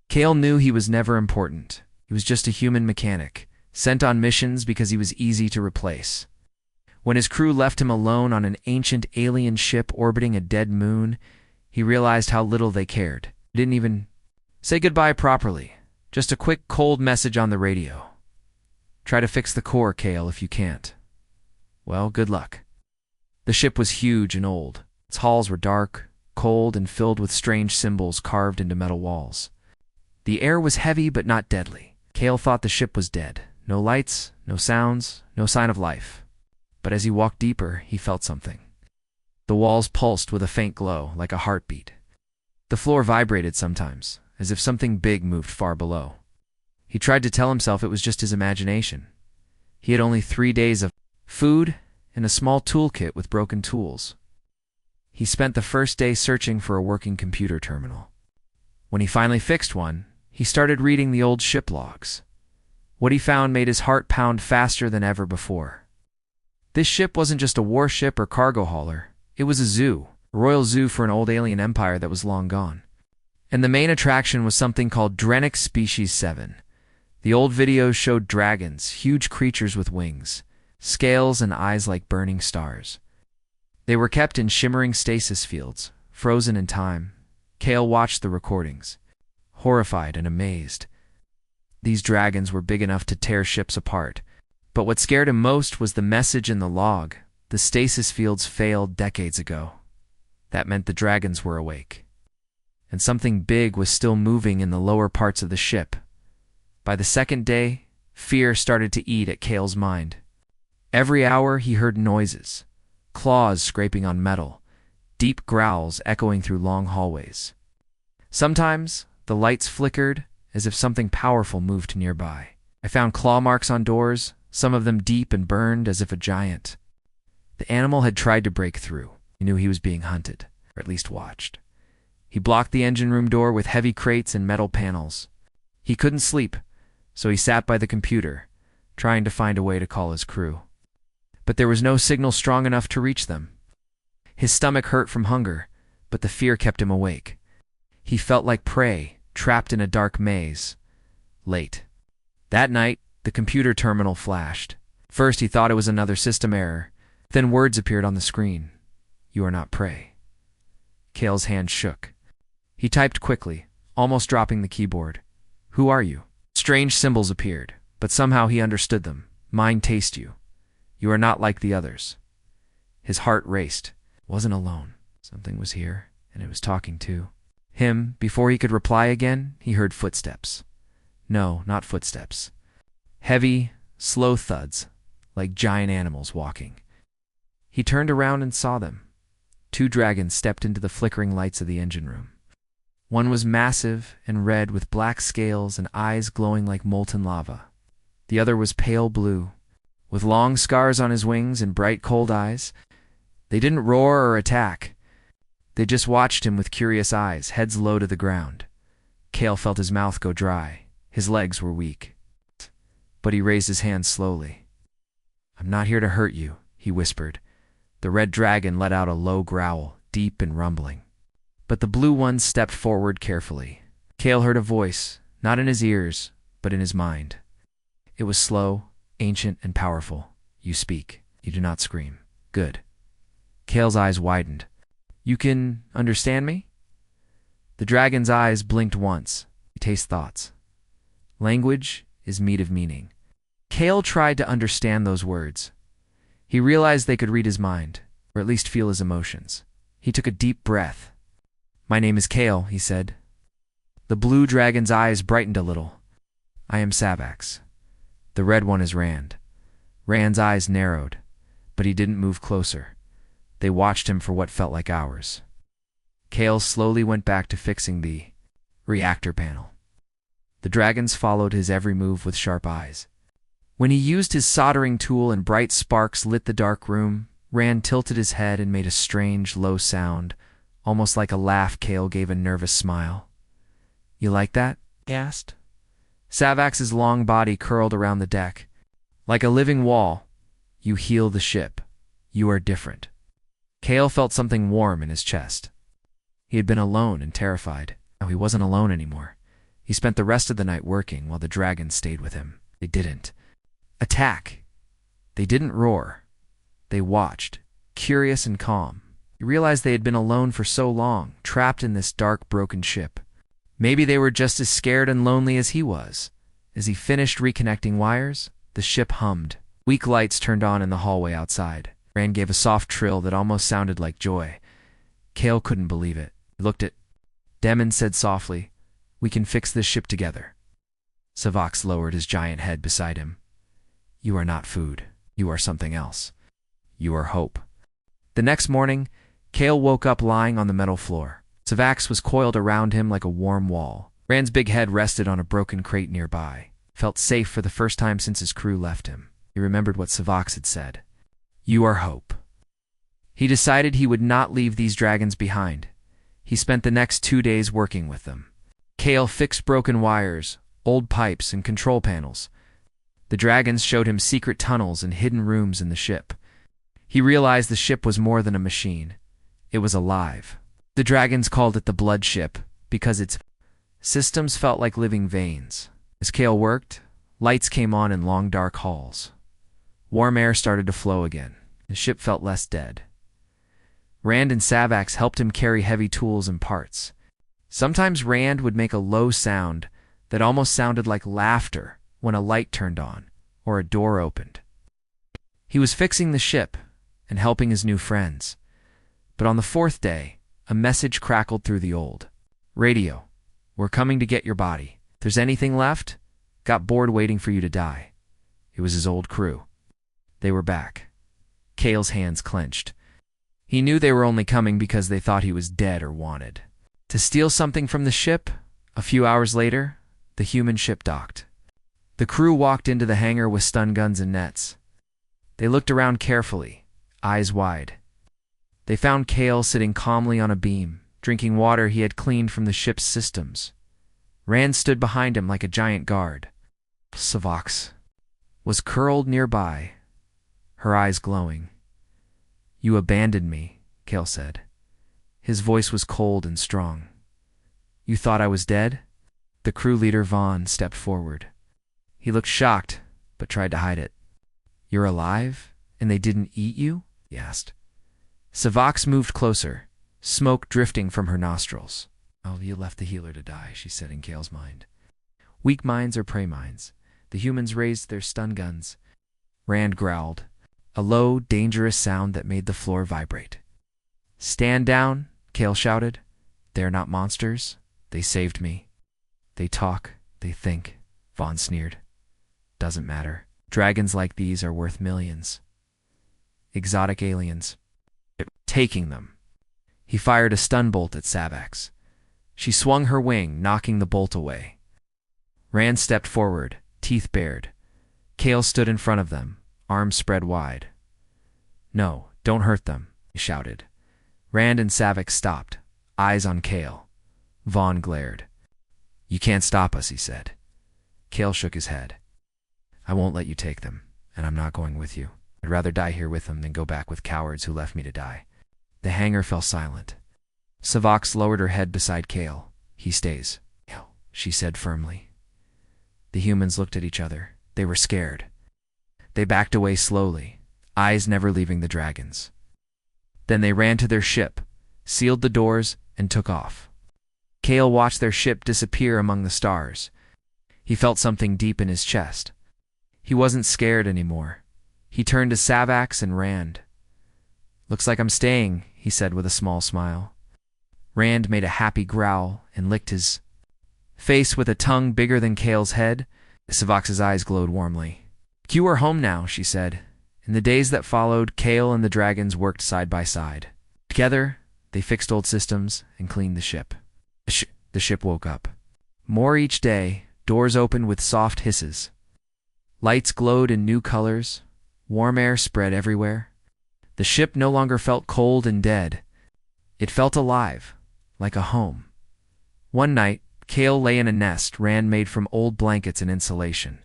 Kale knew he was never important. He was just a human mechanic, sent on missions because he was easy to replace. When his crew left him alone on an ancient alien ship orbiting a dead moon, he realized how little they cared. He didn't even say goodbye properly. Just a quick, cold message on the radio. Try to fix the core, Kale, if you can't. Well, good luck. The ship was huge and old. Its halls were dark, cold, and filled with strange symbols carved into metal walls. The air was heavy but not deadly. Kale thought the ship was dead. No lights, no sounds, no sign of life. But as he walked deeper, he felt something. The walls pulsed with a faint glow, like a heartbeat. The floor vibrated sometimes, as if something big moved far below. He tried to tell himself it was just his imagination. He had only 3 days of food and a small toolkit with broken tools. He spent the first day searching for a working computer terminal. When he finally fixed one, he started reading the old ship logs. What he found made his heart pound faster than ever before. This ship wasn't just a warship or cargo hauler. It was a zoo, a royal zoo for an old alien empire that was long gone. And the main attraction was something called Derelict Species 7. The old videos showed dragons, huge creatures with wings, scales and eyes like burning stars. They were kept in shimmering stasis fields, frozen in time. Kale watched the recordings, horrified and amazed. These dragons were big enough to tear ships apart. But what scared him most was the message in the log. The stasis fields failed decades ago. That meant the dragons were awake. And something big was still moving in the lower parts of the ship. By the second day, fear started to eat at Kale's mind. Every hour he heard noises, claws scraping on metal, deep growls echoing through long hallways. Sometimes the lights flickered as if something powerful moved nearby. I found claw marks on doors, some of them deep and burned as if a giant. The animal had tried to break through. He knew he was being hunted, or at least watched. He blocked the engine room door with heavy crates and metal panels. He couldn't sleep, so he sat by the computer, trying to find a way to call his crew. But there was no signal strong enough to reach them. His stomach hurt from hunger, but the fear kept him awake. He felt like prey, trapped in a dark maze. Late. That night, the computer terminal flashed. First, he thought it was another system error. Then words appeared on the screen. "You are not prey." Kale's hand shook. He typed quickly, almost dropping the keyboard. "Who are you?" Strange symbols appeared, but somehow he understood them. "Mine taste you. You are not like the others." His heart raced. He wasn't alone. Something was here, and it was talking too. Him. Before he could reply again, he heard footsteps. No, not footsteps. Heavy, slow thuds, like giant animals walking. He turned around and saw them. 2 dragons stepped into the flickering lights of the engine room. One was massive and red with black scales and eyes glowing like molten lava. The other was pale blue, with long scars on his wings and bright cold eyes. They didn't roar or attack. They just watched him with curious eyes, heads low to the ground. Kale felt his mouth go dry. His legs were weak. But he raised his hands slowly. "I'm not here to hurt you," he whispered. The red dragon let out a low growl, deep and rumbling. But the blue one stepped forward carefully. Kale heard a voice, not in his ears, but in his mind. It was slow, ancient, and powerful. "You speak. You do not scream. Good." Kale's eyes widened. "You can understand me?" The dragon's eyes blinked once. He tasted thoughts. Language is meat of meaning. Kale tried to understand those words. He realized they could read his mind, or at least feel his emotions. He took a deep breath. "My name is Kale," he said. The blue dragon's eyes brightened a little. "I am Savax. The red one is Rand." Rand's eyes narrowed, but he didn't move closer. They watched him for what felt like hours. Kale slowly went back to fixing the reactor panel. The dragons followed his every move with sharp eyes. When he used his soldering tool and bright sparks lit the dark room, Rand tilted his head and made a strange, low sound, almost like a laugh. Kale gave a nervous smile. "You like that?" he asked. Savax's long body curled around the deck. "Like a living wall. You heal the ship. You are different." Kale felt something warm in his chest. He had been alone and terrified. Now he wasn't alone anymore. He spent the rest of the night working while the dragons stayed with him. They didn't attack. They didn't roar. They watched, curious and calm. He realized they had been alone for so long, trapped in this dark, broken ship. Maybe they were just as scared and lonely as he was. As he finished reconnecting wires, the ship hummed. Weak lights turned on in the hallway outside. Rand gave a soft trill that almost sounded like joy. Kale couldn't believe it. He looked at Demon said softly, "We can fix this ship together." Savox lowered his giant head beside him. "You are not food. You are something else. You are hope." The next morning, Kale woke up lying on the metal floor. Savax was coiled around him like a warm wall. Rand's big head rested on a broken crate nearby. Felt safe for the first time since his crew left him. He remembered what Savox had said. "You are hope." He decided he would not leave these dragons behind. He spent the next 2 days working with them. Kale fixed broken wires, old pipes, and control panels. The dragons showed him secret tunnels and hidden rooms in the ship. He realized the ship was more than a machine. It was alive. The dragons called it the blood ship because its systems felt like living veins. As Kale worked, lights came on in long dark halls. Warm air started to flow again. The ship felt less dead. Rand and Savax helped him carry heavy tools and parts. Sometimes Rand would make a low sound that almost sounded like laughter when a light turned on or a door opened. He was fixing the ship and helping his new friends. But on the 4th day, a message crackled through the old radio. "We're coming to get your body. If there's anything left, got bored waiting for you to die." It was his old crew. They were back. Kale's hands clenched. He knew they were only coming because they thought he was dead or wanted. To steal something from the ship, a few hours later, the human ship docked. The crew walked into the hangar with stun guns and nets. They looked around carefully, eyes wide. They found Kale sitting calmly on a beam, drinking water he had cleaned from the ship's systems. Rand stood behind him like a giant guard. Savox was curled nearby, her eyes glowing. "You abandoned me," Kale said. His voice was cold and strong. "You thought I was dead?" The crew leader, Vaughn, stepped forward. He looked shocked, but tried to hide it. "You're alive, and they didn't eat you?" he asked. Savox moved closer, smoke drifting from her nostrils. "Oh, you left the healer to die," she said in Kale's mind. "Weak minds are prey minds." The humans raised their stun guns. Rand growled, a low, dangerous sound that made the floor vibrate. "Stand down," Kale shouted. "They're not monsters. They saved me." "They talk, they think," Vaughn sneered. "Doesn't matter. Dragons like these are worth millions. Exotic aliens. Taking them." He fired a stun bolt at Savax. She swung her wing, knocking the bolt away. Rand stepped forward, teeth bared. Kale stood in front of them, arms spread wide. "No, don't hurt them," he shouted. Rand and Savax stopped, eyes on Kale. Vaughn glared. "You can't stop us," he said. Kale shook his head. "I won't let you take them, and I'm not going with you. I'd rather die here with them than go back with cowards who left me to die." The hangar fell silent. Savox lowered her head beside Kale. "He stays," she said firmly. The humans looked at each other. They were scared. They backed away slowly, eyes never leaving the dragons. Then they ran to their ship, sealed the doors, and took off. Kale watched their ship disappear among the stars. He felt something deep in his chest. He wasn't scared anymore. He turned to Savax and Rand. "Looks like I'm staying," he said with a small smile. Rand made a happy growl and licked his face with a tongue bigger than Kale's head. Savax's eyes glowed warmly. "You are home now," she said. In the days that followed, Kale and the dragons worked side by side. Together, they fixed old systems and cleaned the ship. The ship woke up. More each day, doors opened with soft hisses. Lights glowed in new colors. Warm air spread everywhere. The ship no longer felt cold and dead. It felt alive, like a home. One night, Kale lay in a nest Rand made from old blankets and insulation.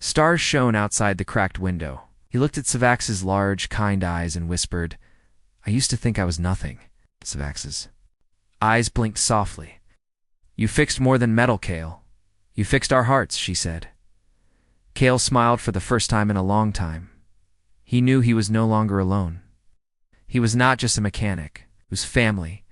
Stars shone outside the cracked window. He looked at Savax's large, kind eyes and whispered, "I used to think I was nothing." Savax's eyes blinked softly. You fixed more than metal, Kale. You fixed our hearts, she said. Kale smiled for the first time in a long time. He knew he was no longer alone. He was not just a mechanic whose family